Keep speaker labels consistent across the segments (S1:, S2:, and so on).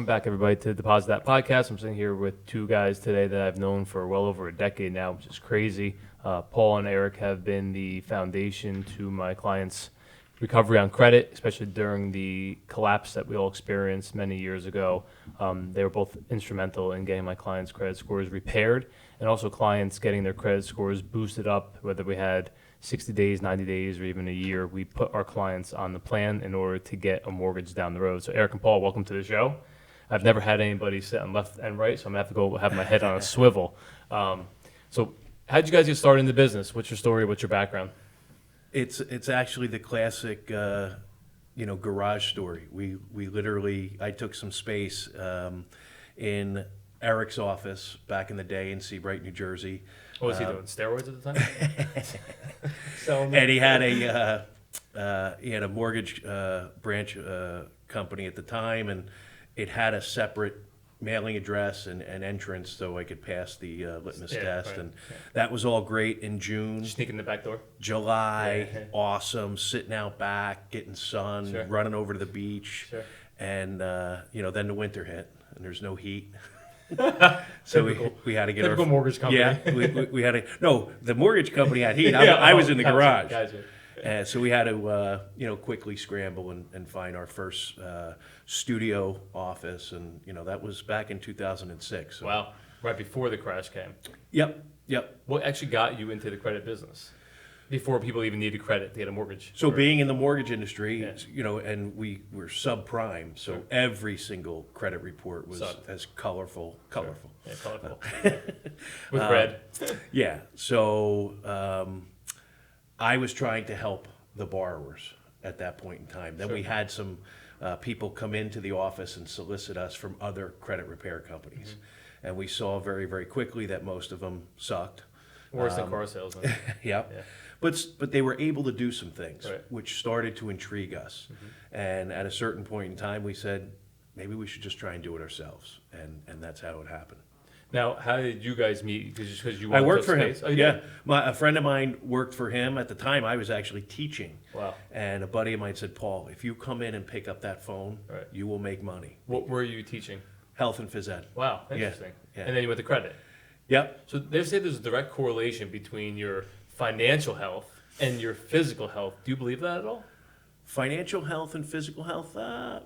S1: back, everybody, to Deposit That Podcast. I'm sitting here with two guys today that I've known for well over a decade now, which is crazy. Paul and Eric have been the foundation to my clients' recovery on credit, especially during the collapse that we all experienced many years ago. They were both instrumental in getting my clients' credit scores repaired and also clients getting their credit scores boosted up, whether we had 60 days, 90 days, or even a year. We put our clients on the plan in order to get a mortgage down the road. So Eric and Paul, welcome to the show. I've never had anybody sit on left and right, so I'm going to have to go have my head on a swivel. So how did you guys get started in the business? What's your story? What's your background?
S2: It's actually the classic, garage story. We literally, I took some space in Eric's office back in the day in Seabright, New Jersey.
S1: What was he doing? Steroids at the time?
S2: And he had a mortgage branch company at the time, and it had a separate mailing address and entrance so I could pass the litmus test.
S1: Right.
S2: And that was all great in June.
S1: Sneak in the back door?
S2: July,
S1: Yeah.
S2: Awesome, sitting out back, getting sun,
S1: Sure.
S2: running over to the beach.
S1: Sure.
S2: And, then the winter hit, and there's no heat. So we had to get
S1: Typical mortgage company.
S2: Yeah, we had to. No, the mortgage company had heat.
S1: Yeah,
S2: I was in the garage.
S1: Gotcha.
S2: So we had to, quickly scramble and find our first studio office, and that was back in 2006. So.
S1: Wow, right before the crash came.
S2: Yep.
S1: What actually got you into the credit business? Before people even needed credit to get a mortgage.
S2: So being in the mortgage industry,
S1: Yeah.
S2: and we were subprime, so
S1: Sure.
S2: every single credit report was
S1: Sucked.
S2: as colorful.
S1: Yeah, colorful. With red.
S2: Yeah. So I was trying to help the borrowers at that point in time. Then
S1: Sure.
S2: we had some people come into the office and solicit us from other credit repair companies.
S1: Mm-hmm.
S2: And we saw very, very quickly that most of them sucked.
S1: Worse than car salesman.
S2: Yep.
S1: Yeah.
S2: But they were able to do some things,
S1: Right.
S2: which started to intrigue us. And at a certain point in time, we said, maybe we should just try and do it ourselves. And that's how it happened.
S1: Now, how did you guys meet? Because you
S2: I
S1: wanted
S2: worked
S1: to
S2: for him.
S1: space? Oh, you did?
S2: A friend of mine worked for him. At the time, I was actually teaching.
S1: Wow.
S2: And a buddy of mine said, Paul, if you come in and pick up that phone,
S1: Right.
S2: you will make money.
S1: What were you teaching?
S2: Health and phys ed.
S1: Wow, interesting.
S2: yeah.
S1: And then you went to credit.
S2: Yep.
S1: So they say there's a direct correlation between your financial health and your physical health. Do you believe that at all?
S2: Financial health and physical health,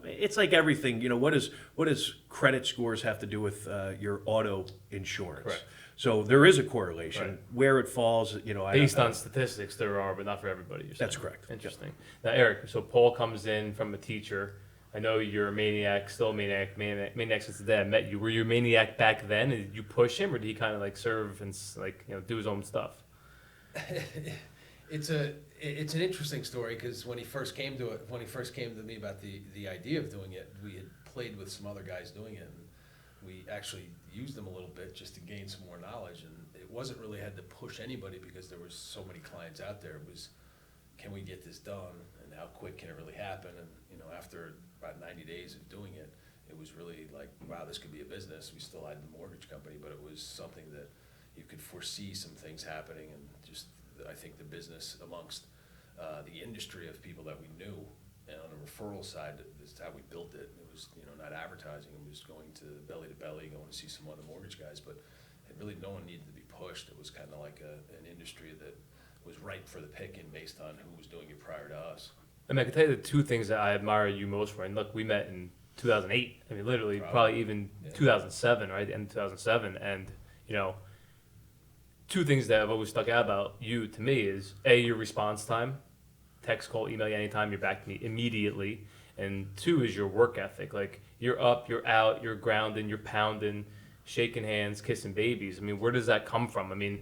S2: it's like everything. What does credit scores have to do with your auto insurance?
S1: Correct.
S2: So there is a correlation.
S1: Right.
S2: Where it falls,
S1: Based on statistics, there are, but not for everybody. You're saying.
S2: That's correct.
S1: Interesting. Now, Eric, so Paul comes in from a teacher. I know you're a maniac, still a maniac since the day I met you. Were you a maniac back then? And did you push him, or did he kind of serve and do his own stuff?
S3: It's an interesting story because when he first came to me about the idea of doing it, we had played with some other guys doing it, and we actually used them a little bit just to gain some more knowledge. And it wasn't really had to push anybody because there was so many clients out there. It was, can we get this done, and how quick can it really happen? And after about 90 days of doing it, it was really like, wow, this could be a business. We still had the mortgage company, but it was something that you could foresee some things happening, and just I think the business amongst the industry of people that we knew, and on the referral side, that's how we built it. It was not advertising. It was going to belly, going to see some other mortgage guys, but really no one needed to be pushed. It was kind of like an industry that was ripe for the picking based on who was doing it prior to us.
S1: I mean, I can tell you the two things that I admire you most for. And look, we met in 2008. I mean, literally, probably even 2007, right? The end of 2007. And, two things that have always stuck out about you to me is, A, your response time. Text, call, email you anytime, you're back to me immediately. And two is your work ethic. Like, you're up, you're out, you're grounding, you're pounding, shaking hands, kissing babies. I mean, where does that come from? I mean,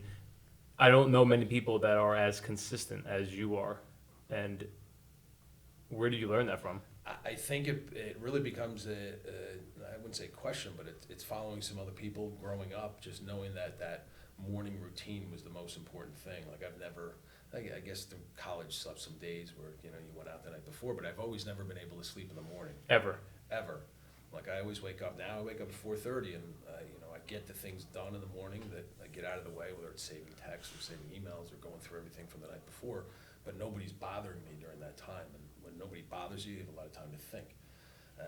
S1: I don't know many people that are as consistent as you are. And where do you learn that from?
S3: I think it really becomes I wouldn't say question, but it's following some other people growing up, just knowing that morning routine was the most important thing. Like I guess through college slept some days where, you went out the night before, but I've always never been able to sleep in the morning.
S1: Ever.
S3: Like I always wake up now, I wake up at 4:30 and, I get the things done in the morning that I get out of the way, whether it's saving texts or saving emails or going through everything from the night before, but nobody's bothering me during that time. And when nobody bothers you, you have a lot of time to think. And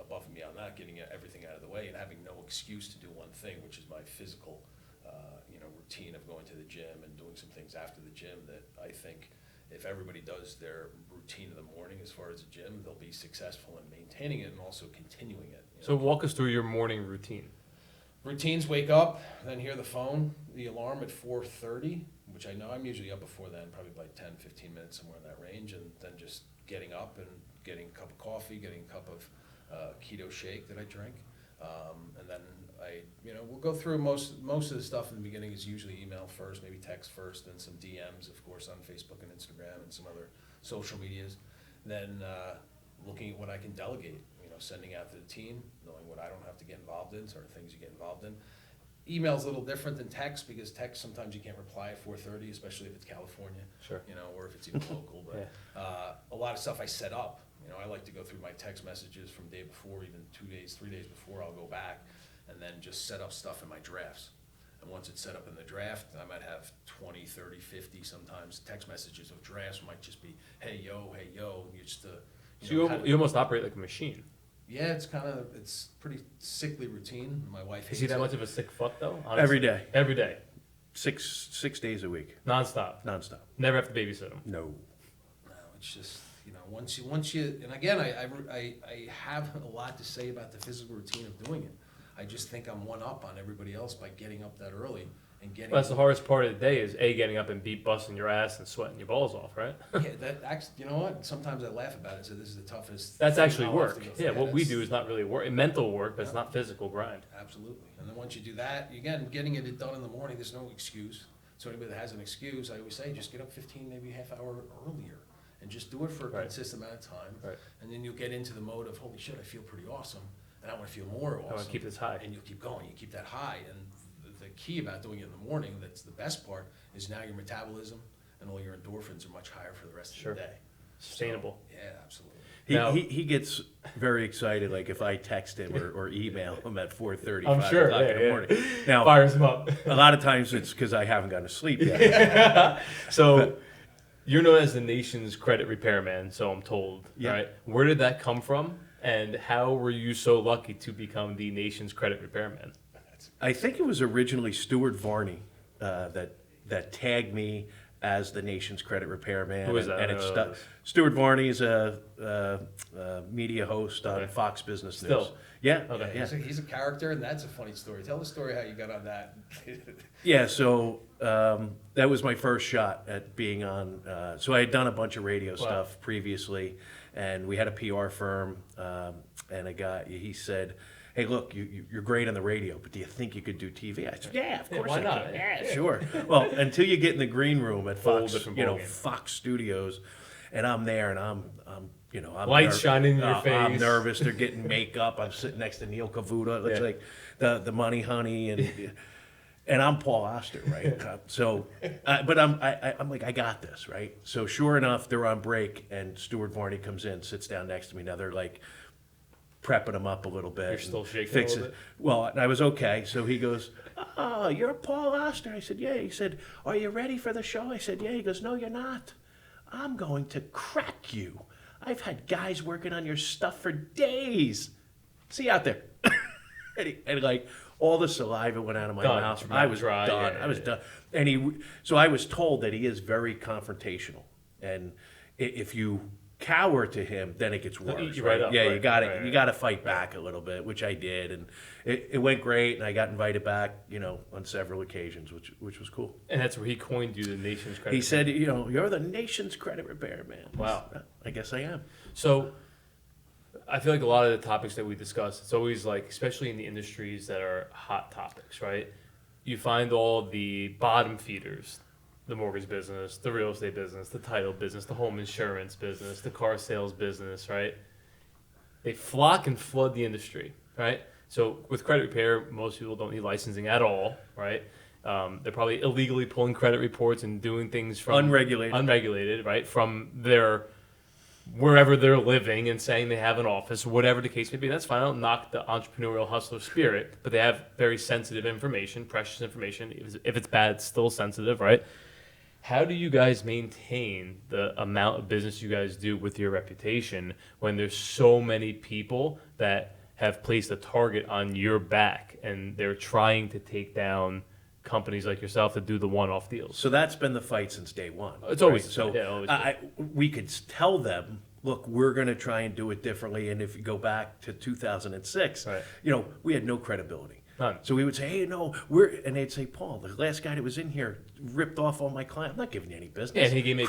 S3: above and beyond that, getting everything out of the way and having no excuse to do one thing, which is my physical, routine of going to the gym and doing some things after the gym that I think if everybody does their routine in the morning as far as the gym, they'll be successful in maintaining it and also continuing it.
S1: So walk us through your morning routine.
S3: Routines: wake up, then hear the alarm at 4:30, which I know I'm usually up before then, probably by 10, 15 minutes, somewhere in that range, and then just getting up and getting a cup of coffee, getting a cup of keto shake that I drink. And then we'll go through most of the stuff in the beginning is usually email first, maybe text first, then some DMs, of course, on Facebook and Instagram and some other social medias. Then looking at what I can delegate, sending out to the team, knowing what I don't have to get involved in, sort of things you get involved in. Email's a little different than text because text sometimes you can't reply at 4:30, especially if it's California.
S1: Sure.
S3: Or if it's even local. But a lot of stuff I set up. I like to go through my text messages from day before, even 2 days, 3 days before. I'll go back and then just set up stuff in my drafts. And once it's set up in the draft, I might have 20, 30, 50 sometimes text messages of drafts. Might just be, hey yo, just to.
S1: So you almost operate like a machine.
S3: Yeah, it's pretty sickly routine. My wife hates
S1: Is he that
S3: it.
S1: much of a sick fuck though? Honestly?
S2: Every day,
S1: Every day.
S2: 6 days a week,
S1: Nonstop.
S2: nonstop.
S1: Never have to babysit him.
S2: No.
S3: No, it's just, once you, and again, I have a lot to say about the physical routine of doing it. I just think I'm one up on everybody else by getting up that early and getting.
S1: Well, that's the hardest part of the day is getting up and busting your ass and sweating your balls off, right?
S3: Yeah, that actually, you know what? Sometimes I laugh about it. So this is the toughest.
S1: That's
S3: thing
S1: actually
S3: I'll have
S1: work.
S3: to go through.
S1: Yeah, what we
S3: that's-
S1: do is not really work, mental work, but it's
S3: Yeah.
S1: not physical grind.
S3: Absolutely. And then once you do that, again, getting it done in the morning, there's no excuse. So anybody that has an excuse, I always say, just get up 15, maybe half hour earlier, and just do it for a
S1: Right.
S3: consistent amount of time.
S1: Right.
S3: And then you'll get into the mode of, holy shit, I feel pretty awesome, and I want to feel more awesome.
S1: I want to keep this high.
S3: And you'll keep going, you keep that high, and the key about doing it in the morning, that's the best part, is now your metabolism and all your endorphins are much higher for the rest
S1: Sure.
S3: of the day.
S1: Sustainable.
S3: So, yeah, absolutely.
S1: Now-
S2: He gets very excited, like if I text him or email him at 4:30,
S1: I'm
S2: 5
S1: sure.
S2: o'clock
S1: Yeah,
S2: in the
S1: yeah.
S2: morning. Now,
S1: Fires him up.
S2: a lot of times it's because I haven't gone to sleep yet.
S1: So you're known as the nation's credit repairman, so I'm told.
S2: Yeah.
S1: Right? Where did that come from? And how were you so lucky to become the nation's credit repairman?
S2: I think it was originally Stuart Varney that tagged me as the nation's credit repairman.
S1: Who is that?
S2: And
S1: I
S2: it's
S1: don't know.
S2: Stuart Varney is a media host on
S1: Okay.
S2: Fox Business News.
S1: Still?
S2: Yeah.
S1: Okay.
S2: Yeah.
S3: He's a character, and that's a funny story. Tell the story how you got on that.
S2: Yeah, so that was my first shot at being on. So I had done a bunch of radio stuff previously, and we had a PR firm, and a guy, he said, hey, look, you're great on the radio, but do you think you could do TV? I said, yeah, of course
S1: why
S2: I
S1: not?
S2: can. Yeah, sure. Well, until you get in the green room at
S1: Whole
S2: Fox,
S1: different ballgame.
S2: Fox Studios, and I'm there, and I'm
S1: Lights shining in your
S2: I'm
S1: face.
S2: nervous. They're getting makeup. I'm sitting next to Neil Cavuto. It looks
S1: Yeah.
S2: like the Money Honey, and I'm Paul Oster, right? So, but I'm like, I got this, right? So sure enough, they're on break, and Stuart Varney comes in, sits down next to me. Now they're like prepping him up a little bit.
S1: You're
S2: and
S1: still shaking a
S2: fix
S1: little
S2: it.
S1: bit?
S2: Well, and I was okay. So he goes, oh, you're Paul Oster. I said, yeah. He said, are you ready for the show? I said, yeah. He goes, no, you're not. I'm going to crack you. I've had guys working on your stuff for days. See you out there. and like all the saliva went out of my
S1: Done.
S2: mouth.
S1: Dry,
S2: I was
S1: dry,
S2: done.
S1: yeah,
S2: I was
S1: yeah.
S2: done. And so I was told that he is very confrontational. And if you cower to him, then it gets worse.
S1: eat you right up,
S2: Yeah,
S1: right,
S2: you got
S1: right,
S2: you got to fight back a little bit, which I did, and it went great. And I got invited back, on several occasions, which was cool.
S1: And that's where he coined you the nation's credit
S2: He said, you're the nation's credit repairman.
S1: Wow.
S2: I guess I am.
S1: So I feel like a lot of the topics that we discuss, it's always like, especially in the industries that are hot topics, right? You find all the bottom feeders, the mortgage business, the real estate business, the title business, the home insurance business, the car sales business, right? They flock and flood the industry, right? So with credit repair, most people don't need licensing at all, right? They're probably illegally pulling credit reports and doing things from unregulated, right? From their wherever they're living and saying they have an office, whatever the case may be. That's fine. I don't knock the entrepreneurial hustler spirit, but they have very sensitive information, precious information. If it's bad, it's still sensitive, right? How do you guys maintain the amount of business you guys do with your reputation when there's so many people that have placed a target on your back, and they're trying to take down companies like yourself that do the one-off deals.
S2: So that's been the fight since day one.
S1: It's always
S2: right? So
S1: yeah, always
S2: we could tell them, look, we're going to try and do it differently. And if you go back to 2006,
S1: Right.
S2: we had no credibility.
S1: None.
S2: So we would say, hey, no, and they'd say, Paul, the last guy that was in here ripped off all my clients. I'm not giving you any business.
S1: Yeah, and he gave me a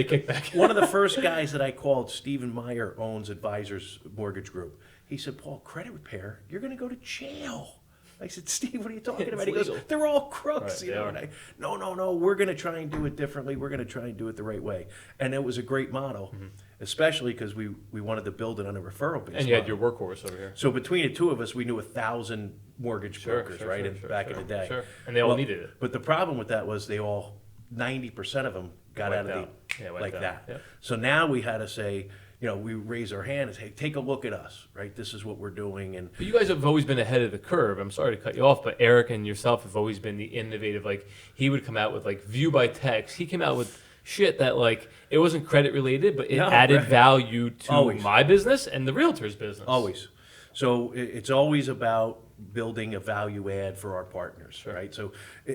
S1: kickback.
S2: One of the first guys that I called, Stephen Meyer, owns Advisors Mortgage Group. He said, Paul, credit repair, you're going to go to jail. I said, Steve, what are you talking about? He goes,
S1: legal.
S2: they're all crooks,
S1: Right, they are.
S2: And I, no, we're going to try and do it differently. We're going to try and do it the right way. And it was a great model, especially because we wanted to build it on a referral basis.
S1: And you had your workhorse over here.
S2: So between the two of us, we knew 1,000 mortgage brokers, right, back in the day.
S1: Sure. And they all needed it.
S2: But the problem with that was 90% of them got
S1: Wiped
S2: out of
S1: out. Yeah, wiped
S2: like
S1: out.
S2: that.
S1: Yep.
S2: So now we had to say, we raise our hand and say, hey, take a look at us, right? This is what we're doing. And
S1: But you guys have always been ahead of the curve. I'm sorry to cut you off, but Eric and yourself have always been the innovative. Like, he would come out with like view by text. He came out with shit that like it wasn't credit related, but it added
S2: right.
S1: value to
S2: Always.
S1: my business and the realtor's business.
S2: always. So it's always about building a value add for our partners, right? So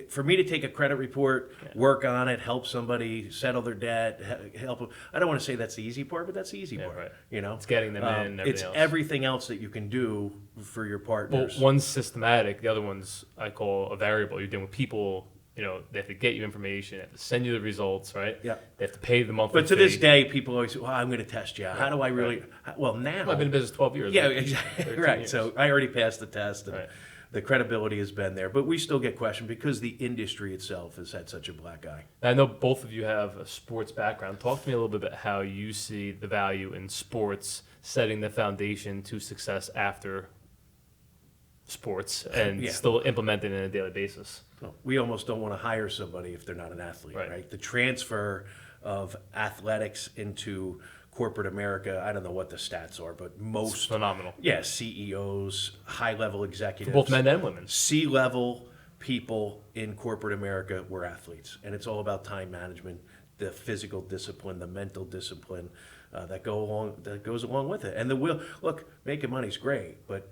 S2: for me to take a credit report, work on it, help somebody settle their debt, help them. I don't want to say that's the easy part, but that's the easy part.
S1: right.
S2: It's
S1: getting them in and everything
S2: It's
S1: else.
S2: everything else that you can do for your
S1: Well,
S2: partners.
S1: one's systematic, the other one's I call a variable. You're dealing with people. They have to get you information, they have to send you the results, right?
S2: Yeah.
S1: They have to pay the monthly
S2: But to
S1: fee.
S2: this day, people always say, well, I'm going to test you. How do I really? Well, now.
S1: I've been in business 12 years.
S2: Yeah,
S1: like
S2: exactly.
S1: 13
S2: Right.
S1: years.
S2: So I already passed the test, and
S1: Right.
S2: the credibility has been there. But we still get questioned because the industry itself has had such a black eye.
S1: I know both of you have a sports background. Talk to me a little bit about how you see the value in sports setting the foundation to success after sports and
S2: Yeah.
S1: still implementing it on a daily basis.
S2: Well, we almost don't want to hire somebody if they're not an athlete,
S1: Right.
S2: right? The transfer of athletics into corporate America, I don't know what the stats are, but
S1: It's
S2: most,
S1: phenomenal.
S2: yeah, CEOs, high-level executives.
S1: For both men and women.
S2: C-level people in corporate America were athletes, and it's all about time management, the physical discipline, the mental discipline that goes along with it. And the will. Look, making money's great, but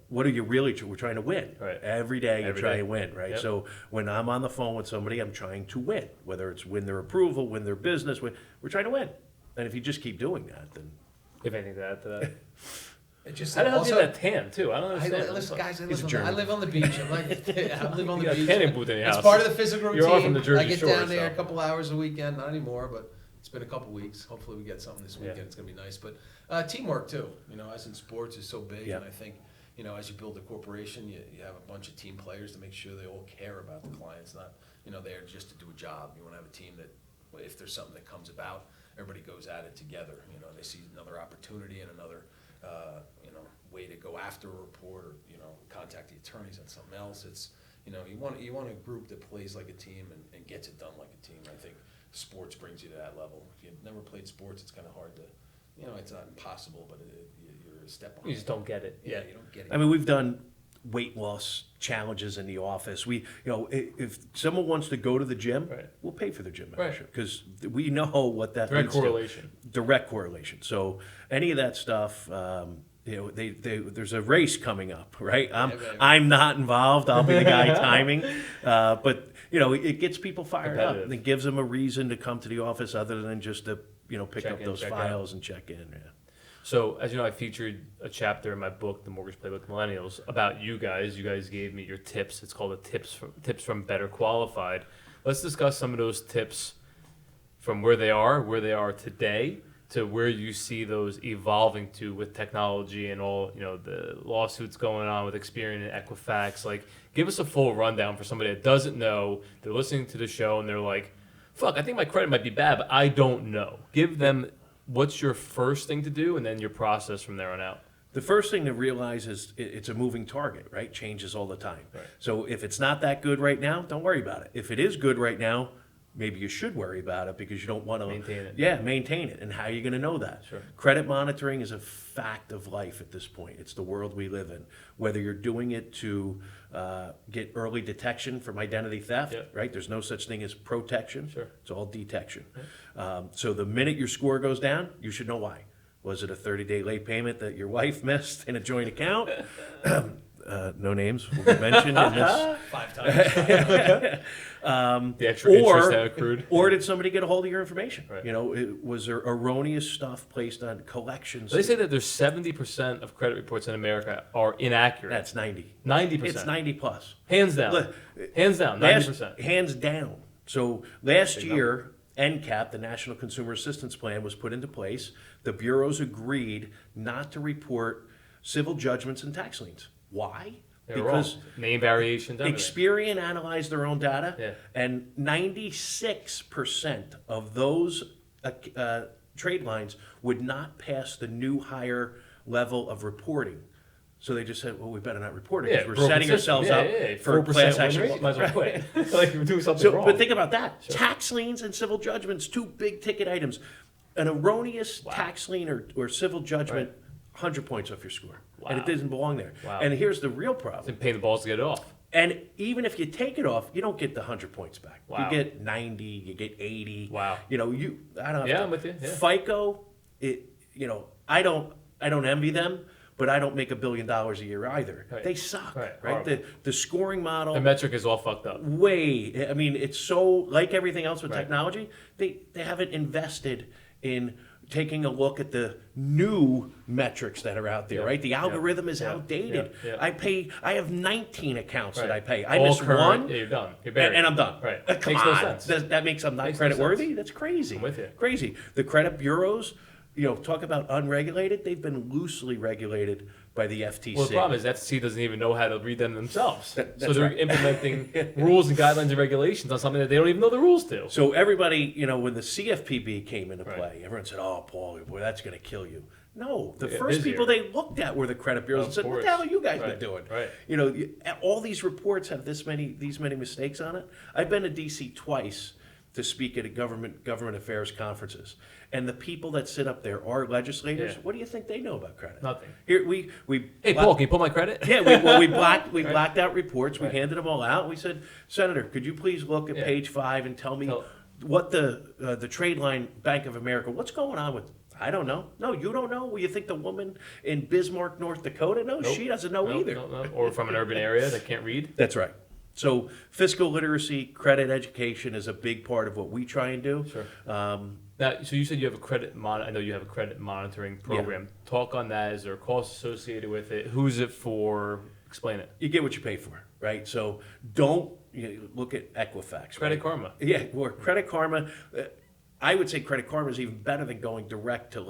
S2: what are you really? We're trying to win.
S1: Right.
S2: Every day you're
S1: Every
S2: trying
S1: day.
S2: to win, right?
S1: Yep.
S2: So when I'm on the phone with somebody, I'm trying to win. Whether it's win their approval, win their business, we're trying to win. And if you just keep doing that, then
S1: If anything to add to that.
S3: It just
S1: How the hell do you
S3: also,
S1: have that tan, too? I don't understand.
S3: listen, guys,
S2: He's a
S3: I
S2: German.
S3: live on the beach. I live on the
S1: You got a
S3: beach.
S1: tanning booth in your
S3: It's
S1: house.
S3: part of the physical
S1: You're all
S3: routine.
S1: from the Jersey
S3: I get
S1: Shore,
S3: down there
S1: so.
S3: a couple hours a weekend, not anymore, but it's been a couple weeks. Hopefully we get something this weekend.
S1: Yeah.
S3: It's gonna be nice. But teamwork too. As in sports is so big,
S2: Yeah.
S3: and I think as you build a corporation, you have a bunch of team players to make sure they all care about the clients, not there just to do a job. You want to have a team that, if there's something that comes about, everybody goes at it together. They see another opportunity and another way to go after a report, or contact the attorneys on something else. It's you want a group that plays like a team and gets it done like a team. I think sports brings you to that level. If you've never played sports, it's kind of hard to it's not impossible, but you're a step on.
S1: You just don't get it.
S3: Yeah,
S1: Yeah.
S3: you don't get it.
S2: I mean, we've done weight loss challenges in the office. If someone wants to go to the gym,
S1: Right.
S2: we'll pay for the gym
S1: Right.
S2: membership because we know what that
S1: Direct
S2: leads to.
S1: correlation.
S2: Direct correlation. So any of that stuff, there's a race coming up, right?
S3: baby.
S2: I'm not involved. I'll be the guy timing, but it gets people fired up
S1: Competitive.
S2: and it gives them a reason to come to the office other than just to pick
S1: Check
S2: up
S1: in,
S2: those
S1: check
S2: files and check in. Yeah.
S1: So, as you know, I featured a chapter in my book, The Mortgage Playbook Millennials, about you guys. You guys gave me your tips. It's called the Tips from Better Qualified. Let's discuss some of those tips from where they are today, to where you see those evolving to with technology and all, the lawsuits going on with Experian and Equifax. Like, give us a full rundown for somebody that doesn't know. They're listening to the show and they're like, fuck, I think my credit might be bad, but I don't know. Give them what's your first thing to do and then your process from there on out.
S2: The first thing to realize is it's a moving target, right? Changes all the time.
S1: Right.
S2: So if it's not that good right now, don't worry about it. If it is good right now, maybe you should worry about it because you don't want to
S1: Maintain it.
S2: Yeah, maintain it. And how are you going to know that?
S1: Sure.
S2: Credit monitoring is a fact of life at this point. It's the world we live in. Whether you're doing it to get early detection from identity theft,
S1: Yep.
S2: right? There's no such thing as protection.
S1: Sure.
S2: It's all detection. So the minute your score goes down, you should know why. Was it a 30-day late payment that your wife missed in a joint account? No names will be mentioned in this.
S3: 5 times.
S1: The extra interest that accrued.
S2: Or did somebody get a hold of your information?
S1: Right.
S2: You know, was there erroneous stuff placed on collections?
S1: They say that there's 70% of credit reports in America are inaccurate.
S2: That's 90.
S1: 90%.
S2: It's 90 plus.
S1: Hands down.
S2: Look,
S1: Hands down, 90%.
S2: Hands down. So last year, NCAP, the National Consumer Assistance Plan, was put into place. The bureaus agreed not to report civil judgments and tax liens. Why?
S1: They're wrong. Name variations, everything.
S2: Experian analyzed their own data,
S1: Yeah.
S2: and 96% of those trade lines would not pass the new higher level of reporting. So they just said, well, we better not report it because we're
S1: broken
S2: setting
S1: system.
S2: ourselves up for
S1: 4%
S2: class
S1: win
S2: action.
S1: rate, might as well quit. Like we're doing something
S2: So,
S1: wrong.
S2: but think about that. Tax liens and civil judgments, two big ticket items. An erroneous tax lien or civil judgment, 100 points off your score. And it
S1: Wow.
S2: doesn't belong there.
S1: Wow.
S2: And here's the real problem.
S1: Then paying the balls to get it off.
S2: And even if you take it off, you don't get the 100 points back.
S1: Wow.
S2: You get 90, you get 80.
S1: Wow.
S2: You know, I don't have
S1: Yeah,
S2: to,
S1: I'm with you, yeah.
S2: FICO, I don't envy them, but I don't make $1 billion a year either.
S1: Right.
S2: They suck,
S1: Right.
S2: right?
S1: Horrible.
S2: The scoring model,
S1: The metric is all fucked up.
S2: I mean, it's so, like everything else with
S1: Right.
S2: technology, they haven't invested in taking a look at the new metrics that are out there,
S1: Yeah.
S2: right? The
S1: Yeah.
S2: algorithm is
S1: Yeah.
S2: outdated.
S1: Yeah.
S2: I have 19 accounts that
S1: Right.
S2: I pay. I
S1: All
S2: miss
S1: current,
S2: one.
S1: Yeah, you're done. You're buried.
S2: And I'm done.
S1: Right.
S2: Come
S1: Makes
S2: on.
S1: no sense.
S2: That makes I'm not
S1: Makes no
S2: credit worthy?
S1: sense.
S2: That's crazy.
S1: I'm with you.
S2: Crazy. The credit bureaus, talk about unregulated. They've been loosely regulated by the FTC.
S1: Well, the problem is FTC doesn't even know how to read them themselves.
S2: That's
S1: so they're
S2: right.
S1: implementing rules and guidelines and regulations on something that they don't even know the rules to.
S2: So everybody, when the CFPB came into
S1: Right.
S2: play, everyone said, "Oh, Paul, boy, that's going to kill you." No, the
S1: Yeah,
S2: first
S1: busier.
S2: people they looked at were the credit bureaus
S1: Of
S2: and said, "What
S1: course.
S2: the hell are you guys
S1: Right.
S2: been doing?"
S1: Right.
S2: All these reports have these many mistakes on it. I've been to DC twice to speak at a government affairs conferences, and the people that sit up there are legislators.
S1: Yeah.
S2: What do you think they know about credit?
S1: Nothing.
S2: Here we
S1: Hey, Paul, can you pull my credit?
S2: yeah, we blacked out reports. We
S1: Right.
S2: handed them all out. We said, Senator, could you please look at
S1: Yeah.
S2: page 5 and tell me
S1: Tell-
S2: what the trade line Bank of America, what's going on with? I don't know. No, you don't know. Well, you think the woman in Bismarck, North Dakota knows?
S1: Nope.
S2: She doesn't know either.
S1: No. Or from an urban area that can't read.
S2: That's right. So fiscal literacy, credit education is a big part of what we try and do.
S1: Sure. Now, so you said you have I know you have a credit monitoring program. Talk on that. Is there a cost associated with it? Who's it for? Explain it.
S2: You get what you pay for, right? So don't look at Equifax.
S1: Credit
S2: right?
S1: Karma.
S2: Yeah, or Credit Karma. I would say Credit Karma is even better than going direct to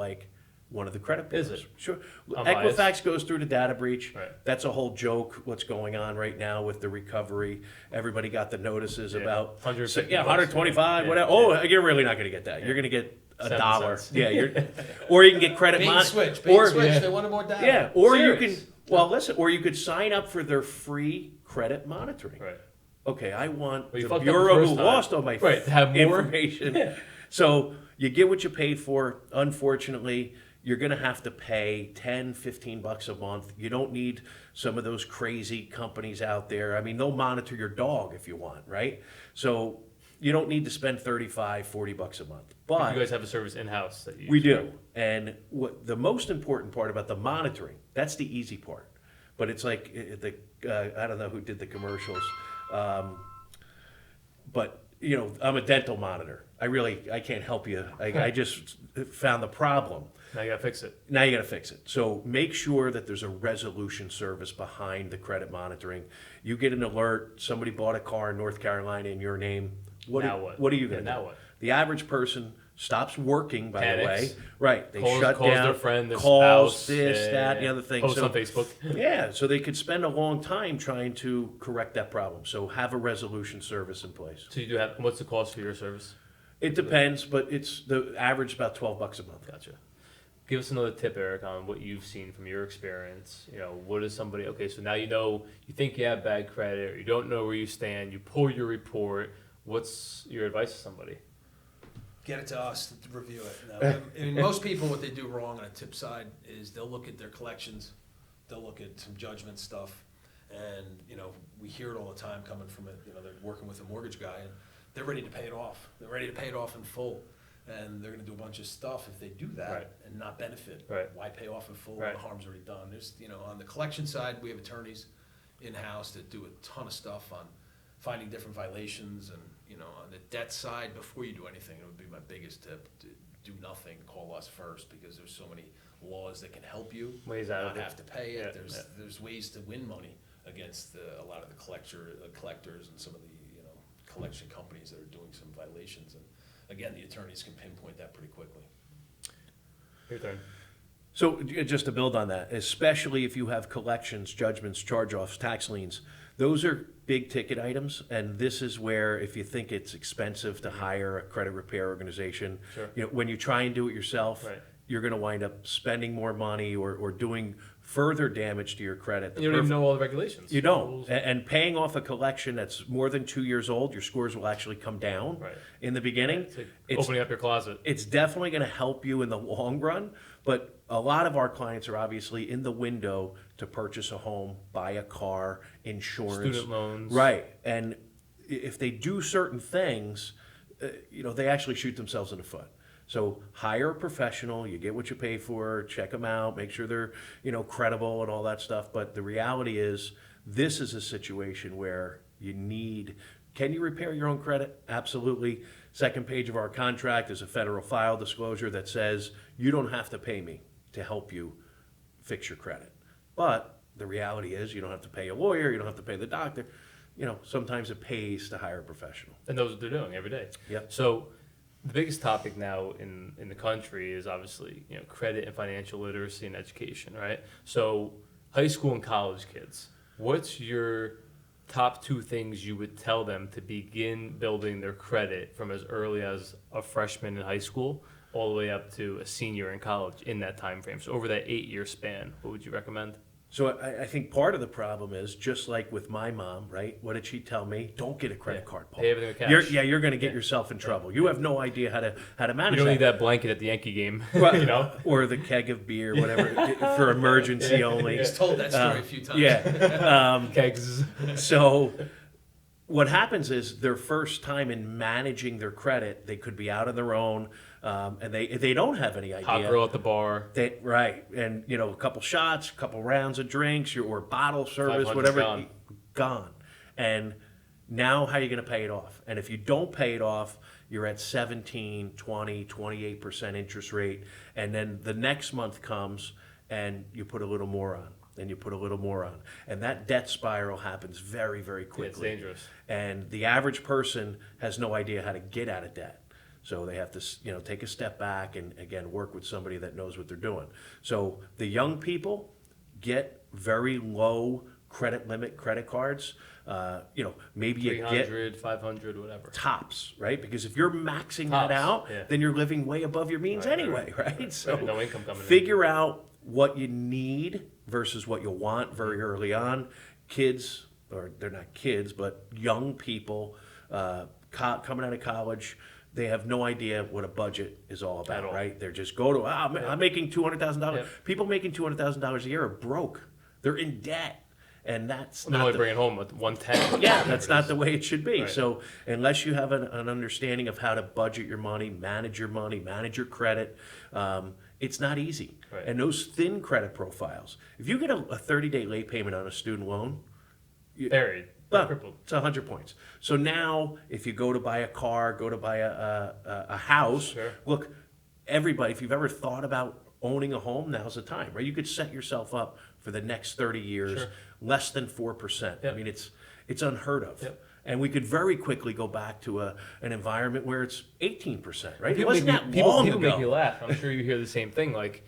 S2: one of the credit bureaus.
S1: Is it?
S2: Sure.
S1: I'm
S2: Equifax
S1: biased.
S2: goes through the data breach.
S1: Right.
S2: That's a whole joke. What's going on right now with the recovery? Everybody got the notices
S1: Yeah.
S2: about
S1: 150
S2: yeah,
S1: bucks.
S2: 125,
S1: Yeah.
S2: whatever.
S1: Yeah.
S2: Oh, you're really not going to get that. You're going to get
S1: $7
S2: $1.
S1: cents.
S2: Yeah, or you can get credit
S3: Bait
S2: mon-
S3: and switch.
S2: or
S3: Switch. They wanted more data.
S2: yeah, or you
S1: Serious.
S2: can listen, or you could sign up for their free credit monitoring.
S1: Right.
S2: Okay, I want
S1: Well, you
S2: the
S1: fucked up the
S2: bureau
S1: first
S2: who
S1: time.
S2: lost all my
S1: Right, to have more.
S2: information.
S1: Yeah.
S2: So you get what you paid for. Unfortunately, you're going to have to pay $10, $15 a month. You don't need some of those crazy companies out there. I mean, they'll monitor your dog if you want, right? So you don't need to spend $35, $40 a month. But
S1: You guys have a service in-house that you
S2: we
S1: use,
S2: do.
S1: right?
S2: And what the most important part about the monitoring, that's the easy part. But it's like I don't know who did the commercials. But I'm a dental monitor. I can't help you. I just found the problem.
S1: Now you gotta fix it.
S2: Now you got to fix it. So make sure that there's a resolution service behind the credit monitoring. You get an alert, somebody bought a car in North Carolina in your name.
S1: Now what?
S2: What are you
S1: Yeah,
S2: going to do?
S1: now what?
S2: The average person stops working, by the way.
S1: Panics.
S2: Right. They
S1: Calls
S2: shut down.
S1: their friend, their
S2: calls,
S1: spouse,
S2: this, that, and the other thing.
S1: Post
S2: So-
S1: on Facebook.
S2: yeah, so they could spend a long time trying to correct that problem. So have a resolution service in place.
S1: So you do have. What's the cost for your service?
S2: It depends, but it's the average about $12 a month.
S1: Gotcha. Give us another tip, Eric, on what you've seen from your experience. What is somebody? Okay, so now you think you have bad credit, or you don't know where you stand. You pull your report. What's your advice to somebody?
S3: Get it to us to review it. No, I mean, most people, what they do wrong on a tip side is they'll look at their collections, they'll look at some judgment stuff, and we hear it all the time coming from it. They're working with a mortgage guy and they're ready to pay it off. They're ready to pay it off in full, and they're gonna do a bunch of stuff. If they do that
S1: Right.
S3: and not benefit,
S1: Right.
S3: why pay off in full when
S1: Right.
S3: the harm's already done? There's, on the collection side, we have attorneys in-house that do a ton of stuff on finding different violations, and, on the debt side, before you do anything, it would be my biggest tip, to do nothing, call us first, because there's so many laws that can help you.
S1: Ways out of
S3: Not
S1: it.
S3: have to pay
S1: Yeah,
S3: it,
S1: yeah.
S3: there's ways to win money against a lot of the collectors and some of the, collection companies that are doing some violations, and again, the attorneys can pinpoint that pretty quickly.
S1: Your turn.
S2: So just to build on that, especially if you have collections, judgments, charge-offs, tax liens, those are big ticket items, and this is where, if you think it's expensive to hire a credit repair organization,
S1: Sure.
S2: when you try and do it yourself,
S1: Right.
S2: you're gonna wind up spending more money or doing further damage to your credit.
S1: You don't even know all the regulations.
S2: You don't.
S1: Rules.
S2: And paying off a collection that's more than 2 years old, your scores will actually come down
S1: Right.
S2: in the beginning.
S1: It's like
S2: It's
S1: opening up your closet.
S2: it's definitely going to help you in the long run, but a lot of our clients are obviously in the window to purchase a home, buy a car, insurance.
S1: Student loans.
S2: Right. And if they do certain things, they actually shoot themselves in the foot. So hire a professional, you get what you pay for, check them out, make sure they're, credible and all that stuff. But the reality is, this is a situation where can you repair your own credit? Absolutely. Second page of our contract is a federal file disclosure that says you don't have to pay me to help you fix your credit. But the reality is, you don't have to pay a lawyer, you don't have to pay the doctor. Sometimes it pays to hire a professional.
S1: And those what they're doing every day.
S2: Yep.
S1: So the biggest topic now in the country is obviously, credit and financial literacy and education, right? So high school and college kids, what's your top two things you would tell them to begin building their credit from as early as a freshman in high school all the way up to a senior in college in that time frame? So over that 8-year span, what would you recommend?
S2: So I think part of the problem is, just like with my mom, right? What did she tell me? Don't get a credit card, Paul.
S1: Pay everything with cash.
S2: You're going to get yourself in trouble. You have no idea how to manage
S1: You don't
S2: that.
S1: need that blanket at the Yankee game,
S2: Right. Or the keg of beer, whatever, for emergency only.
S3: He's told that story a few times.
S2: Yeah.
S1: kegs.
S2: So what happens is, their first time in managing their credit, they could be out on their own, and they don't have any idea.
S1: Hot girl at the bar.
S2: Right, and a couple shots, a couple rounds of drinks, or bottle service,
S1: 500's
S2: whatever, gone. And now, how are you going to pay it off? And if you don't pay it off, you're at 17, 20, 28% interest rate, and then the next month comes and you put a little more on, and you put a little more on, and that debt spiral happens very, very quickly.
S1: It's dangerous.
S2: And the average person has no idea how to get out of debt. So they have to, take a step back and, again, work with somebody that knows what they're doing. So the young people get very low credit limit credit cards. Maybe you get
S1: 300, 500, whatever.
S2: tops, right? Because if you're maxing
S1: Tops,
S2: that out,
S1: yeah.
S2: then you're living way above your means
S1: Right,
S2: anyway, right? So
S1: No income coming in.
S2: figure out what you need versus what you want very early on. Kids, or they're not kids, but young people coming out of college, they have no idea what a budget is all
S1: At
S2: about,
S1: all.
S2: right? They're just I'm making $200,000.
S1: Yep.
S2: People making $200,000 a year are broke. They're in debt, and that's
S1: They're
S2: not
S1: only
S2: the,
S1: bringing home 110.
S2: yeah, that's not the way it should be.
S1: Right.
S2: So unless you have an understanding of how to budget your money, manage your credit, it's not easy.
S1: Right.
S2: And those thin credit profiles, if you get a 30-day late payment on a student loan,
S1: Buried. Crippled.
S2: it's 100 points. So now, if you go to buy a car, go to buy a house,
S1: Sure.
S2: look, everybody, if you've ever thought about owning a home, now's the time, right? You could set yourself up for the next 30 years,
S1: Sure.
S2: less than 4%.
S1: Yep.
S2: I mean, it's unheard of.
S1: Yep.
S2: And we could very quickly go back to an environment where it's 18%, right? It
S1: People
S2: wasn't
S1: make
S2: that
S1: me, people,
S2: long
S1: people
S2: ago.
S1: make me laugh. I'm sure you hear the same thing. Like,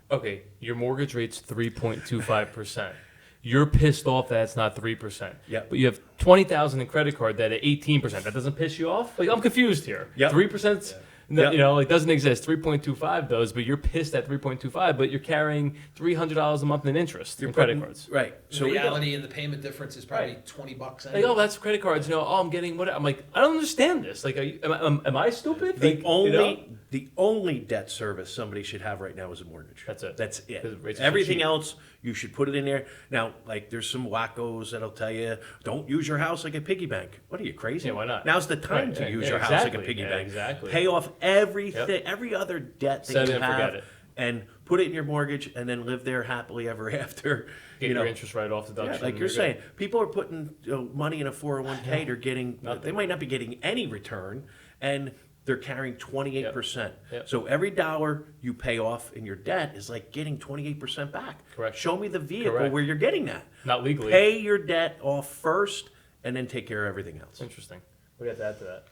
S1: okay, your mortgage rate's 3.25%. You're pissed off that it's not 3%.
S2: Yep.
S1: But you have 20,000 in credit card that at 18%. That doesn't piss you off? Like, I'm confused here.
S2: Yep.
S1: 3%.
S2: Yep.
S1: It doesn't exist. 3.25 does, but you're pissed at 3.25, but you're carrying $300 a month in interest in credit
S2: Putting-
S1: cards.
S2: Right.
S3: So
S2: we don't-
S3: reality and the payment difference is probably
S1: Right.
S3: $20
S1: Like, oh, that's credit cards. I'm getting what? I'm like, I don't understand this. Like, am I stupid?
S2: The
S1: Like,
S2: only The only debt service somebody should have right now is a mortgage.
S1: That's it.
S2: That's
S1: 'Cause
S2: it.
S1: rates are so
S2: Everything
S1: cheap.
S2: else, you should put it in there. Now, like, there's some wackos that'll tell you, don't use your house like a piggy bank. What are you, crazy?
S1: Yeah, why not?
S2: Now's the time
S1: Right,
S2: to
S1: yeah,
S2: use
S1: yeah,
S2: your house like a
S1: exactly.
S2: piggy
S1: Yeah,
S2: bank.
S1: exactly.
S2: Pay off everything, every other debt that
S1: Set
S2: you
S1: it and
S2: have,
S1: forget it.
S2: and put it in your mortgage, and then live there happily ever after.
S1: Get
S2: you know,
S1: your interest right off deduction.
S2: yeah, like you're
S1: good.
S2: saying, people are putting money in a 401k. They're getting,
S1: Nothing.
S2: they might not be getting any return, and they're carrying 28%.
S1: Yep.
S2: So every dollar you pay off in your debt is like getting 28% back.
S1: Correct.
S2: Show me the vehicle
S1: Correct.
S2: where you're getting that.
S1: Not legally.
S2: Pay your debt off first, and then take care of everything else.
S1: Interesting. We got to add to that.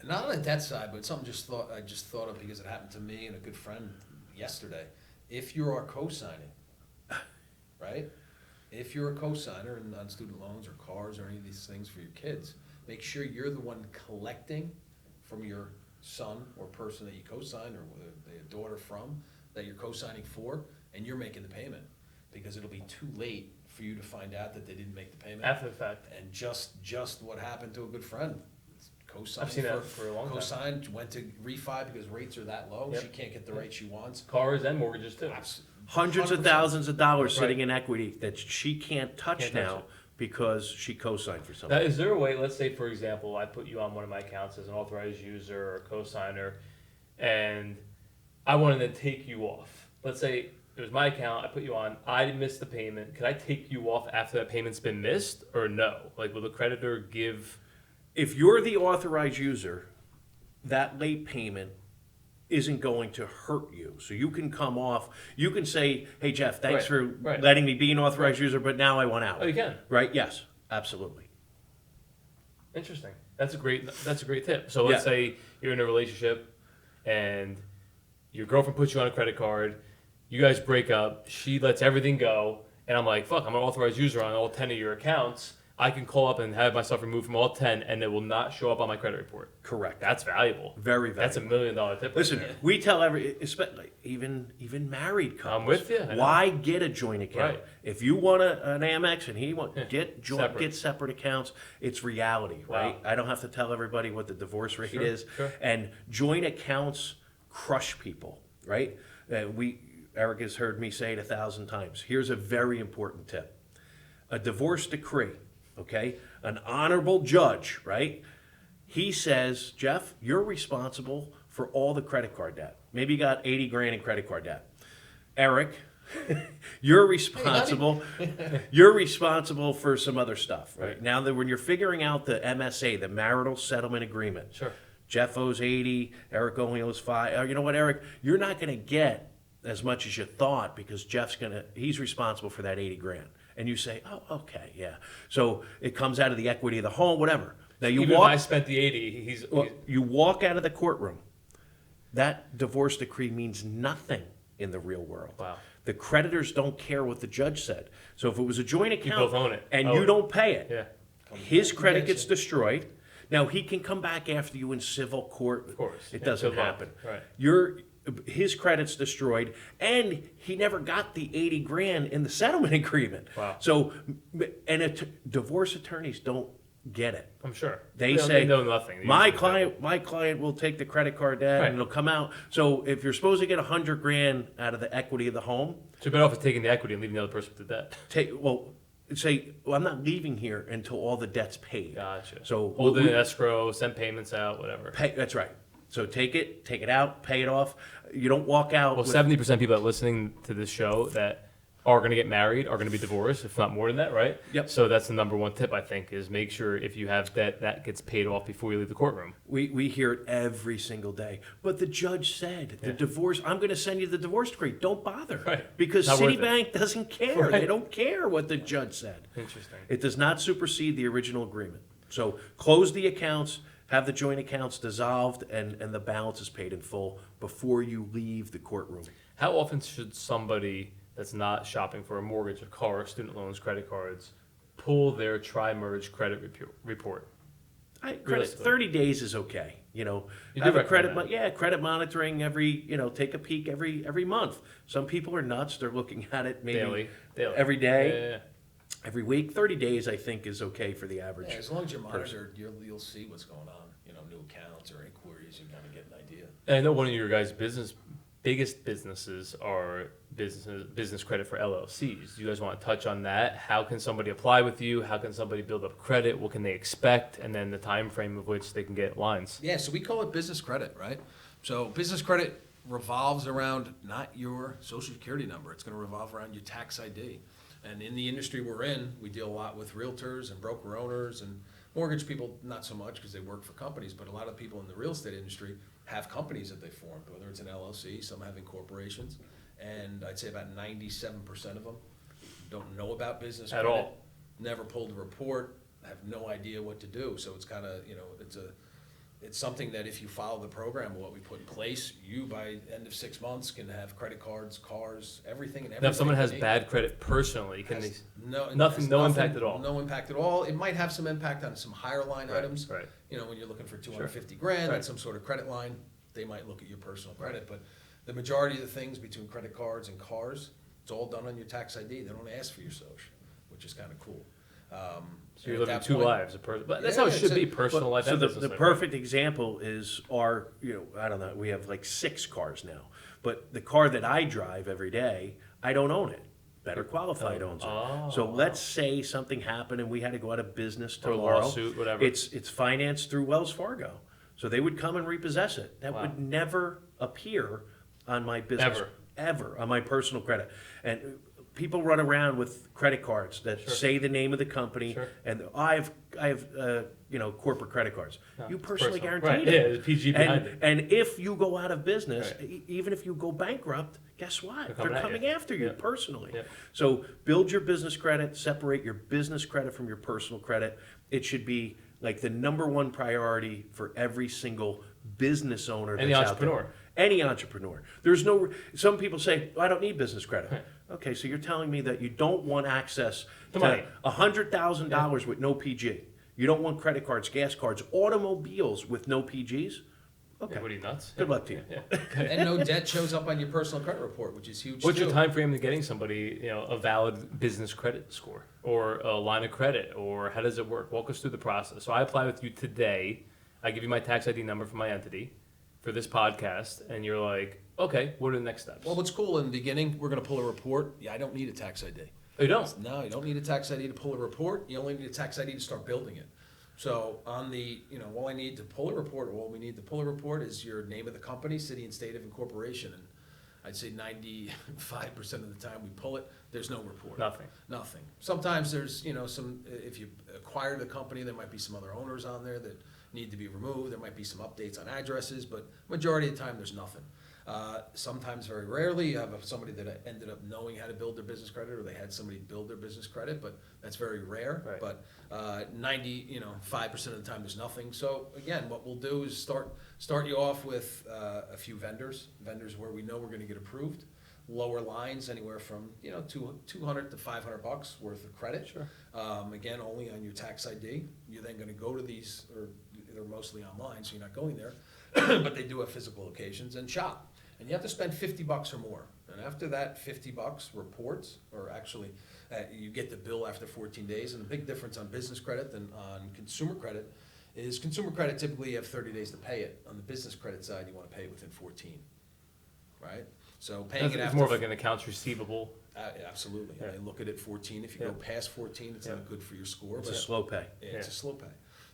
S3: Not on the debt side, but something I just thought of because it happened to me and a good friend yesterday. If you are co-signing, right? If you're a co-signer on student loans or cars or any of these things for your kids, make sure you're the one collecting from your son or person that you co-sign or whether they're a daughter from that you're co-signing for, and you're making the payment, because it'll be too late for you to find out that they didn't make the payment.
S1: After the fact.
S3: And just what happened to a good friend. Co-signed
S1: I've seen that for a long time.
S3: Co-signed, went to refi because rates are that low.
S1: Yep.
S3: She can't get the rate she wants.
S1: Cars and mortgages too.
S2: Hundreds of
S3: 100%.
S2: thousands of dollars
S1: Right.
S2: sitting in equity that she can't touch
S1: Can't touch
S2: now
S1: it.
S2: because she co-signed for
S1: Now,
S2: something.
S1: is there a way, let's say, for example, I put you on one of my accounts as an authorized user or co-signer, and I wanted to take you off. Let's say it was my account, I put you on, I missed the payment. Can I take you off after that payment's been missed, or no? Like, will the creditor give...
S2: If you're the authorized user, that late payment isn't going to hurt you. So you can come off, you can say, hey, Jeff, thanks
S1: Right,
S2: for
S1: right.
S2: letting me be an authorized user, but now I want out.
S1: Oh, you can.
S2: Right? Yes, absolutely.
S1: Interesting. That's a great tip. So let's
S2: Yeah.
S1: say you're in a relationship, and your girlfriend puts you on a credit card, you guys break up, she lets everything go, and I'm like, fuck, I'm an authorized user on all 10 of your accounts. I can call up and have myself removed from all 10, and it will not show up on my credit report.
S2: Correct.
S1: That's valuable.
S2: Very
S1: That's
S2: valuable.
S1: $1 million tip.
S2: Listen,
S1: right there.
S2: we tell even married couples.
S1: I'm with you, I know.
S2: Why get a joint account?
S1: Right.
S2: If you want an Amex and he want
S1: Yeah,
S2: get separate accounts, it's reality,
S1: Wow.
S2: right? I don't have to tell everybody what the divorce rate
S1: Sure,
S2: is.
S1: sure.
S2: And joint accounts crush people, right? Eric has heard me say it 1,000 times. Here's a very important tip: a divorce decree, okay? An honorable judge, right? He says, Jeff, you're responsible for all the credit card debt. Maybe you got 80 grand in credit card debt. Eric, you're responsible. You're responsible for some other stuff, right? Now that when you're figuring out the MSA, the marital settlement agreement,
S1: Sure.
S2: Jeff owes 80, Eric only owes 5. You know what, Eric? You're not going to get as much as you thought because he's responsible for that 80 grand. And you say, oh, okay, yeah. So it comes out of the equity of the home, whatever. Now you
S1: Even
S2: walk.
S1: if I spent the 80, he's
S2: You walk out of the courtroom. That divorce decree means nothing in the real world.
S1: Wow.
S2: The creditors don't care what the judge said. So if it was a joint account
S1: both own it.
S2: and
S1: Oh,
S2: you don't pay it,
S1: yeah.
S2: his credit gets destroyed. Now he can come back after you in civil court.
S1: Of course.
S2: It
S1: Yeah,
S2: doesn't
S1: good luck.
S2: happen.
S1: Right.
S2: His credit's destroyed, and he never got the 80 grand in the settlement agreement.
S1: Wow.
S2: So, divorce attorneys don't get it.
S1: I'm sure.
S2: They
S1: don't-
S2: say,
S1: they know nothing. They
S2: My
S1: usually
S2: client will take the credit card debt,
S1: Right.
S2: and it'll come out. So if you're supposed to get 100 grand out of the equity of the home,
S1: So you're better off taking the equity and leaving the other person with the debt.
S2: say, I'm not leaving here until all the debt's paid.
S1: Gotcha.
S2: So
S1: hold it
S2: we-
S1: in escrow, send payments out, whatever.
S2: That's right. So take it out, pay it off. You don't walk out.
S1: Well,
S2: with-
S1: 70% of people that are listening to this show that are going to get married are going to be divorced, if not more than that, right?
S2: Yep.
S1: So that's the number one tip, I think, is make sure if you have debt, that gets paid off before you leave the courtroom.
S2: We hear it every single day. But the judge said, the divorce, I'm going to send you the divorce decree. Don't bother.
S1: Right.
S2: Because
S1: Not worth it.
S2: Citibank doesn't care.
S1: Right.
S2: They don't care what the judge said.
S1: Interesting.
S2: It does not supersede the original agreement. So close the accounts, have the joint accounts dissolved, and the balance is paid in full before you leave the courtroom.
S1: How often should somebody that's not shopping for a mortgage, a car, student loans, credit cards, pull their tri-merge credit report? Realistically.
S2: 30 days is okay.
S1: You
S2: Have
S1: do
S2: a credit,
S1: recommend
S2: credit monitoring take a peek every month. Some people are nuts. They're looking at it maybe
S1: Daily.
S2: every day.
S1: Yeah.
S2: every week. 30 days, I think, is okay for the average.
S3: Yeah, as long as you're
S2: person.
S3: monitored, you'll see what's going on. You know, new accounts or inquiries, you kind of get an idea.
S1: And I know one of your guys' biggest businesses are business credit for LLCs. Do you guys want to touch on that? How can somebody apply with you? How can somebody build up credit? What can they expect? And then the time frame of which they can get lines.
S3: Yeah, so we call it business credit, right? So business credit revolves around not your social security number. It's going to revolve around your tax ID. And in the industry we're in, we deal a lot with realtors and broker owners and mortgage people, not so much because they work for companies, but a lot of people in the real estate industry have companies that they formed, whether it's an LLC, some having corporations, and I'd say about 97% of them don't know about business
S1: At
S3: credit,
S1: all.
S3: never pulled a report, have no idea what to do. So it's kind of, it's something that if you follow the program, what we put in place, you by end of 6 months can have credit cards, cars, everything and everything.
S1: Now, if someone
S3: you
S1: has
S3: need.
S1: bad credit personally, can
S3: Has
S1: they?
S3: no
S1: nothing-
S3: has
S1: no impact at all.
S3: No impact at all. It might have some impact on some higher line
S1: Right,
S3: items.
S1: right.
S3: You know, when you're looking for 250 grand
S1: Right.
S3: on some sort of credit line, they might look at your personal credit. But the majority of the things between credit cards and cars, it's all done on your tax ID. They don't ask for your social, which is kind of cool.
S1: So you're
S3: at
S1: living
S3: that
S1: two
S3: point-
S1: lives. But that's
S3: Yeah,
S1: how it
S3: it's
S1: should
S3: a-
S1: be, personal life
S2: So
S1: and
S2: the
S1: business life, right?
S2: perfect example is our, I don't know, we have like 6 cars now. But the car that I drive every day, I don't own it. Better Qualified owns it.
S1: Oh,
S2: So
S1: wow.
S2: let's say something happened and we had to go out of business
S1: Or a
S2: tomorrow.
S1: lawsuit, whatever.
S2: It's financed through Wells Fargo. So they would come and repossess it. That
S1: Wow.
S2: would never appear on my business. Ever on my personal credit. And people run around with credit cards that
S1: Sure.
S2: say the name of the company
S1: Sure.
S2: and I have corporate credit cards.
S1: No,
S2: You
S1: it's
S2: personally
S1: personal.
S2: guaranteed
S1: Right,
S2: it.
S1: yeah, the PG behind it.
S2: And if you go out of business,
S1: Right.
S2: even if you go bankrupt, guess what?
S1: They're
S2: They're
S1: coming at
S2: coming
S1: you.
S2: after you
S1: Yeah.
S2: personally.
S1: Yeah.
S2: So build your business credit, separate your business credit from your personal credit. It should be like the number one priority for every single business owner
S1: Any
S2: that's out there.
S1: entrepreneur.
S2: Any entrepreneur. There's no, some people say, I don't need business credit.
S1: Right.
S2: Okay, so you're telling me that you don't want access
S1: The
S2: to
S1: money.
S2: $100,000 with no PG. You don't want credit cards, gas cards, automobiles with no PGs? Okay,
S1: Yeah, what are you, nuts?
S2: good luck to you.
S3: And no debt shows up on your personal credit report, which is huge
S1: What's
S3: too.
S1: your time frame to getting somebody, a valid business credit score or a line of credit, or how does it work? Walk us through the process. So I apply with you today. I give you my tax ID number for my entity for this podcast, and you're like, okay, what are the next steps?
S3: Well, what's cool in the beginning, we're gonna pull a report. Yeah, I don't need a tax ID.
S1: Oh, you don't?
S3: No, you don't need a tax ID to pull a report. You only need a tax ID to start building it. So on the, all I need to pull a report, or all we need to pull a report is your name of the company, city and state of incorporation. And I'd say 95% of the time we pull it, there's no report.
S1: Nothing.
S3: Nothing. Sometimes there's, some, if you acquired the company, there might be some other owners on there that need to be removed. There might be some updates on addresses, but majority of the time, there's nothing. Sometimes, very rarely, you have somebody that ended up knowing how to build their business credit, or they had somebody build their business credit, but that's very rare.
S1: Right.
S3: But 5% of the time, there's nothing. So again, what we'll do is start you off with a few vendors where we know we're going to get approved. Lower lines, anywhere from $200 to $500 worth of credit.
S1: Sure.
S3: Again, only on your tax ID. You're then going to go to these, or they're mostly online, so you're not going there, but they do have physical locations, and shop. And you have to spend $50 or more. And after that $50 reports, or actually you get the bill after 14 days. And the big difference on business credit than on consumer credit is consumer credit, typically you have 30 days to pay it. On the business credit side, you want to pay it within 14, right? So paying it
S1: It's
S3: after.
S1: more of like an accounts receivable.
S3: Absolutely.
S1: Yeah.
S3: They look at it 14. If you go
S1: Yeah.
S3: past 14, it's
S1: Yeah.
S3: not good for your score.
S2: It's
S3: but
S2: a slow pay.
S3: It's a
S1: Yeah.
S3: slow pay.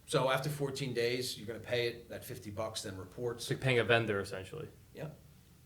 S3: So after 14 days, you're going to pay it, that $50, then reports.
S1: It's like paying a vendor, essentially.
S3: Yeah.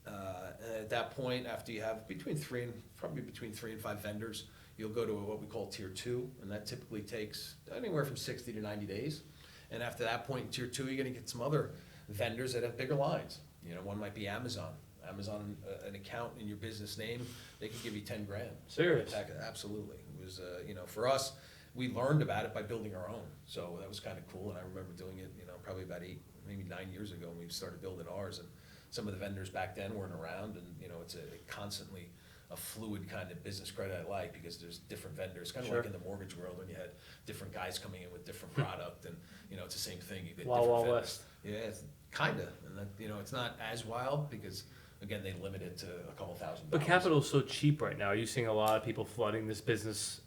S3: And at that point, after you have between three and five vendors, you'll go to what we call tier 2, and that typically takes anywhere from 60 to 90 days. And after that point, in tier 2, you're going to get some other vendors that have bigger lines. One might be Amazon. Amazon, an account in your business name, they could give you 10 grand.
S1: Serious?
S3: Absolutely. It was, for us, we learned about it by building our own. So that was kind of cool, and I remember doing it, probably about 8, maybe 9 years ago when we started building ours. And some of the vendors back then weren't around, and, it's constantly a fluid kind of business credit I like, because there's different vendors, kind of
S1: Sure.
S3: like in the mortgage world when you had different guys coming in with different product, and, it's the same thing. You get
S1: Wild,
S3: different
S1: Wild
S3: vendors.
S1: West.
S3: Yeah, it's kinda, and that, it's not as wild, because, again, they limit it to a couple $1,000.
S1: But capital is so cheap right now. Are you seeing a lot of people flooding this business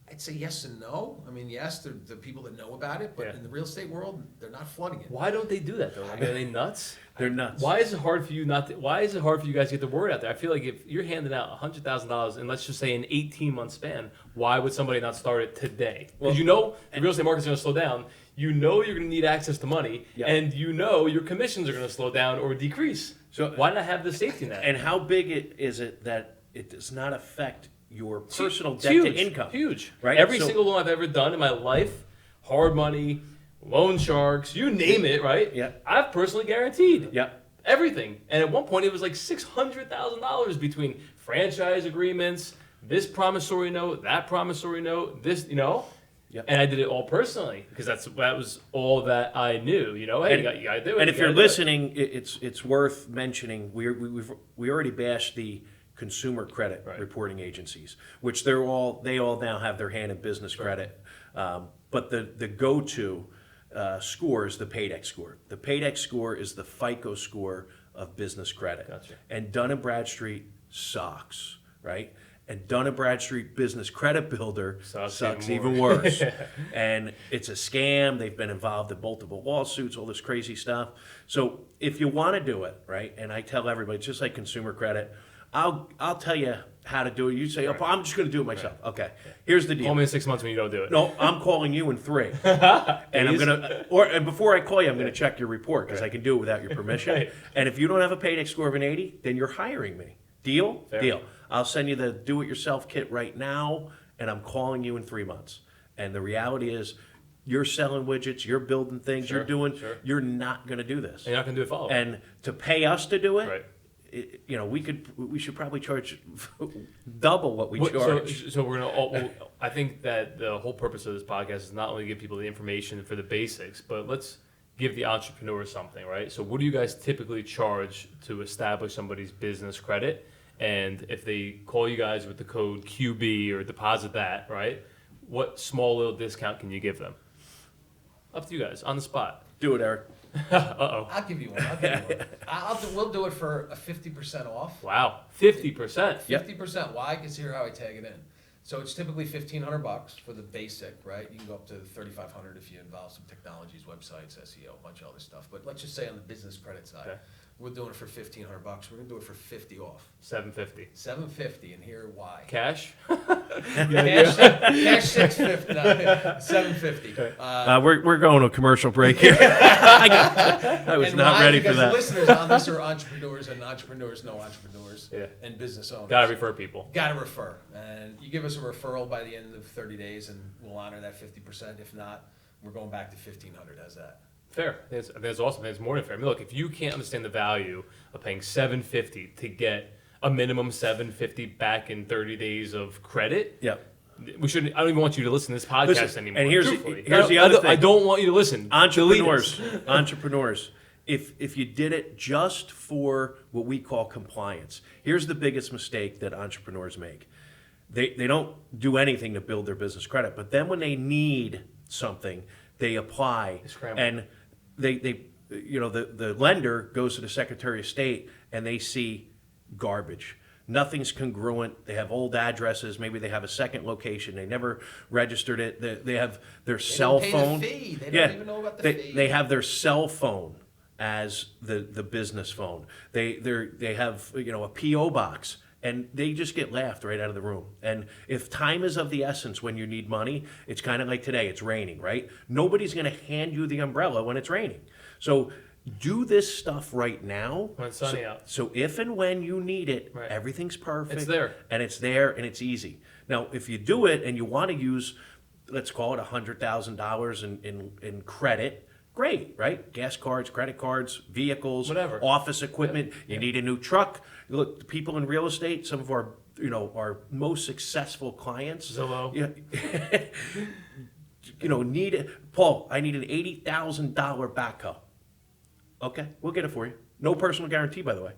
S3: I'd say yes and no. I mean, yes, the people that know about it, but
S1: Yeah.
S3: in the real estate world, they're not flooding it.
S1: Why don't they do that though? I mean, are they nuts?
S2: They're nuts.
S1: Why is it hard for you not? Why is it hard for you guys to get the word out there? I feel like if you're handing out $100,000 in, let's just say, an 18-month span, why would somebody not start it today? Because you know the real estate market's going to slow down. You know you're going to need access to money,
S2: Yeah.
S1: and you know your commissions are going to slow down or decrease.
S2: So-
S1: why not have the safety net?
S2: And how big is it that it does not affect your personal
S1: It's
S2: debt
S1: huge,
S2: to income?
S1: Huge.
S2: Right?
S1: Every
S2: So-
S1: single loan I've ever done in my life, hard money, loan sharks, you name it, right?
S2: Yeah.
S1: I've personally guaranteed.
S2: Yeah.
S1: Everything. And at one point, it was like $600,000 between franchise agreements, this promissory note, that promissory note, this,
S2: Yep.
S1: And I did it all personally because that was all that I knew. Hey,
S2: And-
S1: you gotta do it.
S2: And
S1: you
S2: if you're
S1: gotta do it.
S2: listening, it's worth mentioning. We already bashed the consumer credit
S1: Right.
S2: reporting agencies, which they all now have their hand in business credit. But the go-to score is the Paydex score. The Paydex score is the FICO score of business credit.
S1: Gotcha.
S2: And Dun & Bradstreet sucks, right? And Dun & Bradstreet Business Credit Builder
S1: Sucks
S2: sucks
S1: even
S2: even
S1: more.
S2: worse. And it's a scam. They've been involved in multiple lawsuits, all this crazy stuff. So if you want to do it, right, and I tell everybody, it's just like consumer credit, I'll tell you how to do it. You say, oh, I'm just going to do it myself. Okay, here's the deal.
S1: Call me in 6 months when you don't do it.
S2: No, I'm calling you in 3. And I'm
S1: Please?
S2: and before I call you, I'm gonna check your report, because I can do it without your permission.
S1: Right.
S2: And if you don't have a Paydex score of an 80, then you're hiring me. Deal?
S1: Fair.
S2: Deal. I'll send you the do-it-yourself kit right now, and I'm calling you in 3 months. And the reality is, you're selling widgets, you're building things,
S1: Sure,
S2: you're doing,
S1: sure.
S2: you're not gonna do this.
S1: And you're not gonna do it follow.
S2: And to pay us to do it,
S1: Right.
S2: we should probably charge double what we charge.
S1: So we're gonna. I think that the whole purpose of this podcast is not only to give people the information for the basics, but let's give the entrepreneur something, right? So what do you guys typically charge to establish somebody's business credit? And if they call you guys with the code QB or deposit that, right? What small little discount can you give them? Up to you guys on the spot.
S2: Do it, Eric.
S1: Uh-oh.
S3: I'll give you one. We'll do it for a 50% off.
S1: Wow. 50%.
S2: Yep.
S3: 50%. Why? Because here how I tag it in. So it's typically $1,500 for the basic, right? You can go up to $3,500 if you involve some technologies, websites, SEO, a bunch of other stuff. But let's just say on the business credit side,
S1: Okay.
S3: we're doing it for $1,500. We're gonna do it for 50 off.
S1: $750.
S3: $750, and here why?
S1: Cash?
S3: Cash 650, no, $750.
S2: We're going to a commercial break here. I was
S3: And
S2: not
S3: why?
S2: ready for
S3: Because
S2: that.
S3: the listeners on this are entrepreneurs, and entrepreneurs know entrepreneurs
S1: Yeah.
S3: and business owners.
S1: Gotta refer people.
S3: Gotta refer. And you give us a referral by the end of 30 days, and we'll honor that 50%. If not, we're going back to 1,500. How's that?
S1: Fair. I think it's awesome. I think it's more than fair. I mean, look, if you can't understand the value of paying $750 to get a minimum $750 back in 30 days of credit,
S2: Yep.
S1: we shouldn't. I don't even want you to listen to this podcast
S2: Listen,
S1: anymore.
S2: and here's
S1: truthfully.
S2: the other thing.
S1: I don't want you to listen.
S2: Entrepreneurs,
S1: Delete it.
S2: entrepreneurs. If you did it just for what we call compliance, here's the biggest mistake that entrepreneurs make. They don't do anything to build their business credit, but then when they need something, they apply,
S1: They scramble.
S2: and the lender goes to the Secretary of State and they see garbage. Nothing's congruent. They have old addresses. Maybe they have a second location. They never registered it. They have their cell
S3: pay the
S2: phone.
S3: fee. They don't even know about the fee.
S2: They have their cell phone as the business phone. They have a PO box, and they just get laughed right out of the room. And if time is of the essence when you need money, it's kind of like today. It's raining, right? Nobody's going to hand you the umbrella when it's raining. So do this stuff right now.
S1: When it's sunny out.
S2: So if and when you need it,
S1: Right.
S2: everything's perfect.
S1: It's there.
S2: And it's there, and it's easy. Now, if you do it and you want to use, let's call it $100,000 in credit, great, right? Gas cards, credit cards, vehicles,
S1: Whatever.
S2: office equipment. You need a new truck. Look, the people in real estate, some of our most successful clients.
S1: Zillow.
S2: Yeah, Paul, I need an $80,000 backhoe. Okay, we'll get it for you. No personal guarantee, by the way.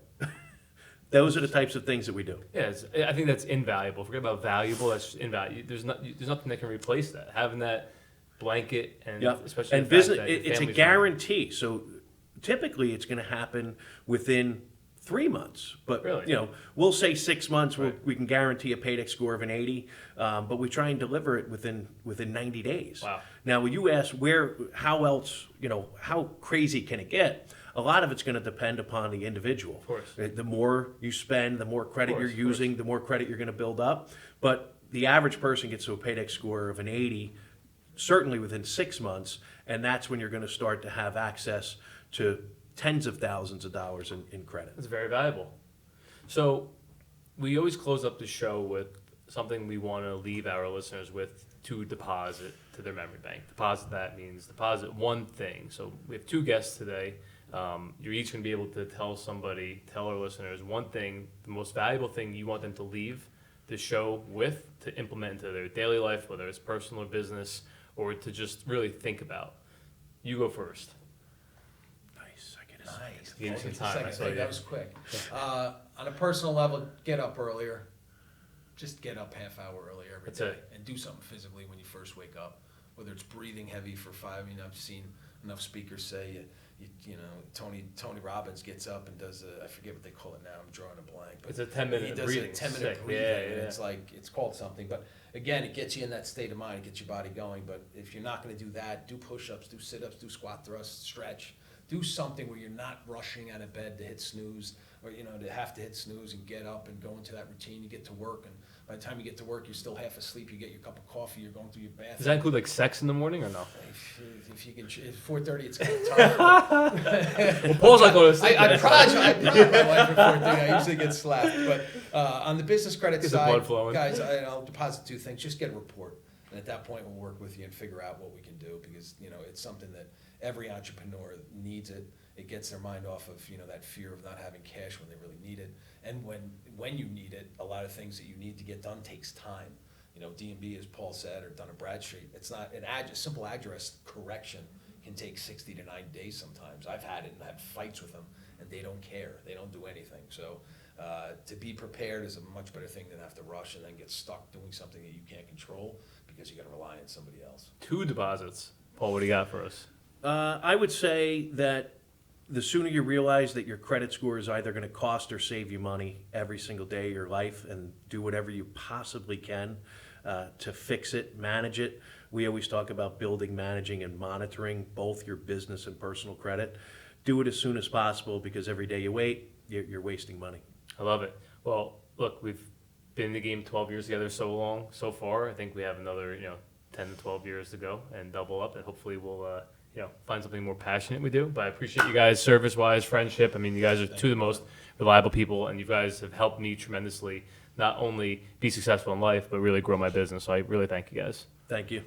S2: Those are the types of things that we do.
S1: Yeah, I think that's invaluable. Forget about valuable. That's invaluable. There's nothing that can replace that. Having that blanket, and
S2: Yeah,
S1: especially
S2: and
S1: the fact
S2: business,
S1: that your
S2: it's a
S1: family's
S2: guarantee. So typically, it's going to happen within 3 months. But,
S1: Really?
S2: you know, we'll say 6 months,
S1: Right.
S2: we can guarantee a paydex score of an 80, but we try and deliver it within 90 days.
S1: Wow.
S2: Now, when you ask how else, you know, how crazy can it get? A lot of it's going to depend upon the individual.
S1: Of course.
S2: The more you spend, the more credit
S1: Of
S2: you're
S1: course.
S2: using, the more credit you're going to build up. But the average person gets to a paydex score of an 80, certainly within 6 months, and that's when you're going to start to have access to tens of thousands of dollars in credit.
S1: It's very valuable. So we always close up the show with something we want to leave our listeners with to deposit to their memory bank. Deposit, that means deposit one thing. So we have two guests today. You're each going to be able to tell our listeners one thing, the most valuable thing you want them to leave the show with, to implement into their daily life, whether it's personal or business, or to just really think about. You go first.
S2: Nice. I get a
S3: Nice.
S1: Give you some
S3: Just a
S1: time,
S3: second.
S1: I saw
S3: Hey,
S1: you.
S3: that was quick. On a personal level, get up earlier. Just get up half hour earlier every
S1: That's
S3: day
S1: it.
S3: and do something physically when you first wake up. Whether it's breathing heavy for 5. I mean, I've seen enough speakers say, you know, Tony Robbins gets up and does I forget what they call it now. I'm drawing a blank. But
S1: It's a 10-minute
S3: he does
S1: breathing.
S3: a 10-minute
S1: Sick.
S3: breathing.
S1: Yeah,
S3: And
S1: yeah.
S3: it's like, it's called something. But again, it gets you in that state of mind. It gets your body going. But if you're not going to do that, do push-ups, do sit-ups, do squat thrusts, stretch. Do something where you're not rushing out of bed to hit snooze, or, you know, to have to hit snooze and get up and go into that routine. You get to work, and by the time you get to work, you're still half asleep. You get your cup of coffee. You're going through your bath.
S1: Does that include like sex in the morning or no?
S3: If you can, if 4:30, it's kind of tough.
S1: Well, Paul's not going to sleep.
S3: I prod my wife at 4:30. I usually get slapped. But on the business credit
S1: Get the
S3: side,
S1: blood flowing.
S3: guys, I'll deposit 2 things. Just get a report, and at that point, we'll work with you and figure out what we can do, because, you know, it's something that every entrepreneur needs. It gets their mind off of, you know, that fear of not having cash when they really need it. And when you need it, a lot of things that you need to get done takes time. You know, D&B, as Paul said, or Dun & Bradstreet, it's not a simple address correction can take 60 to 90 days sometimes. I've had it and had fights with them, and they don't care. They don't do anything. So to be prepared is a much better thing than have to rush and then get stuck doing something that you can't control because you got to rely on somebody else.
S1: 2 deposits. Paul, what do you got for us?
S2: I would say that the sooner you realize that your credit score is either going to cost or save you money every single day of your life, and do whatever you possibly can to fix it, manage it. We always talk about building, managing, and monitoring both your business and personal credit. Do it as soon as possible, because every day you wait, you're wasting money.
S1: I love it. Well, look, we've been in the game 12 years together so far. I think we have another, 10 to 12 years to go and double up, and hopefully we'll, find something more passionate we do. But I appreciate you guys service-wise, friendship. I mean, you guys are 2 of the most reliable people, and you guys have helped me tremendously, not only be successful in life, but really grow my business. So I really thank you guys.
S2: Thank you.